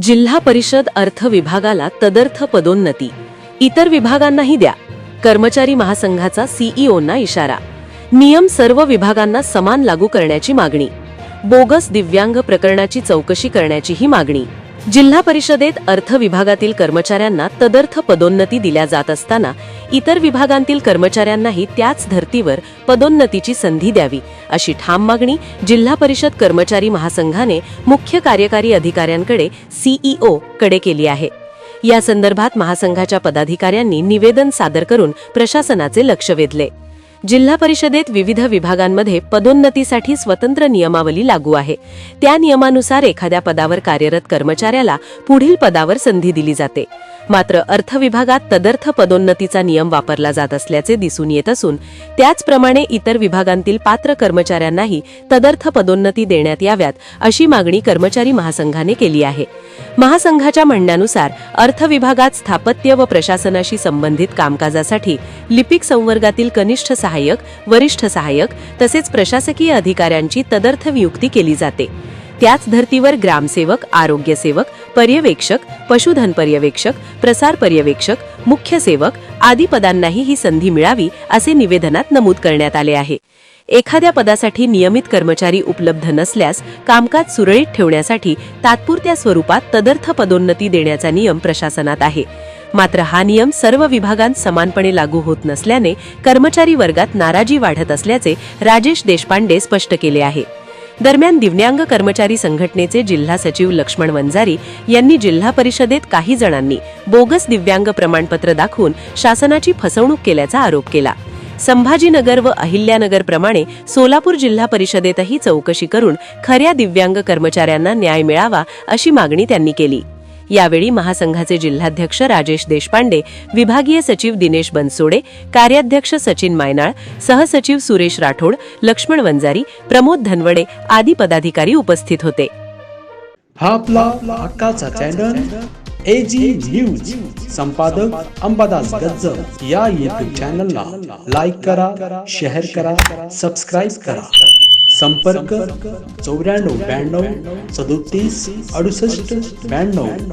जिल्हा परिषद अर्थ विभागाला तदर्थ पदोन्नती, इतर विभागांनाही द्या. कर्मचारी महासंघाचा सीईओंना इशारा. नियम सर्व विभागांना समान लागू करण्याची मागणी. बोगस दिव्यांग प्रकरणाची चौकशी करण्याचीही मागणी. जिल्हा परिषदेत अर्थ विभागातील कर्मचाऱ्यांना तदर्थ पदोन्नती दिल्या जात असताना इतर विभागांतील कर्मचाऱ्यांनाही त्याच धर्तीवर पदोन्नतीची संधी द्यावी, अशी ठाम मागणी जिल्हा परिषद कर्मचारी महासंघाने मुख्य कार्यकारी अधिकाऱ्यांकडे सीईओ कडे केली आहे. या संदर्भात महासंघाच्या पदाधिकाऱ्यांनी निवेदन सादर करून प्रशासनाचे लक्ष वेधले. जिल्हा परिषदेत विविध विभागांमध्ये पदोन्नतीसाठी स्वतंत्र नियमावली लागू आहे. त्या नियमानुसार एखाद्या पदावर कार्यरत कर्मचाऱ्याला पुढील पदावर संधी दिली जाते. मात्र अर्थ विभागात तदर्थ पदोन्नतीचा नियम वापरला जात असल्याचे दिसून येत असून त्याचप्रमाणे इतर विभागांतील पात्र कर्मचाऱ्यांनाही तदर्थ पदोन्नती देण्यात याव्यात, अशी मागणी कर्मचारी महासंघाने केली आहे. महासंघाच्या म्हणण्यानुसार अर्थ विभागात स्थापत्य व प्रशासनाशी संबंधित कामकाजासाठी लिपिक संवर्गातील कनिष्ठ सहाय्यक, वरिष्ठ सहाय्यक तसेच प्रशासकीय अधिकाऱ्यांची तदर्थ नियुक्ती केली जाते. त्याच धर्तीवर ग्रामसेवक, आरोग्य सेवक, पर्यवेक्षक, पशुधन पर्यवेक्षक, प्रसार पर्यवेक्षक, मुख्य सेवक आदी पदांनाही ही संधी मिळावी, असे निवेदनात नमूद करण्यात आले आहे. एखाद्या पदासाठी नियमित कर्मचारी उपलब्ध नसल्यास कामकाज सुरळीत ठेवण्यासाठी तात्पुरत्या स्वरूपात तदर्थ पदोन्नती देण्याचा नियम प्रशासनात आहे. मात्र हा नियम सर्व विभागांत समानपणे लागू होत नसल्याने कर्मचारी वर्गात नाराजी वाढत असल्याचे राजेश देशपांडे स्पष्ट केले आहे. दरम्यान दिव्यांग कर्मचारी संघटनेचे जिल्हा सचिव लक्ष्मण वंजारी यांनी जिल्हा परिषदेत काही जणांनी बोगस दिव्यांग प्रमाणपत्र दाखवून शासनाची फसवणूक केल्याचा आरोप केला. संभाजीनगर व अहिल्यानगर प्रमाणे सोलापूर जिल्हा परिषदेतही चौकशी करून खऱ्या दिव्यांग कर्मचाऱ्यांना न्याय मिळावा, अशी मागणी त्यांनी केली. यावेळी महासंघाचे जिल्हाध्यक्ष राजेश देशपांडे, विभागीय सचिव दिनेश बनसोडे, कार्याध्यक्ष सचिन मायनाळ, सहसचिव सुरेश राठोड, लक्ष्मण वंजारी, प्रमोद धनवडे आदी पदाधिकारी उपस्थित होते. हा आपला हक्काचा चॅनल एजी न्यूज. संपादक अंबादास गज्जर. या यूट्यूब चॅनलला लाईक करा, शेअर करा, सबस्क्राईब करा. संपर्क 94 92 37 68 92.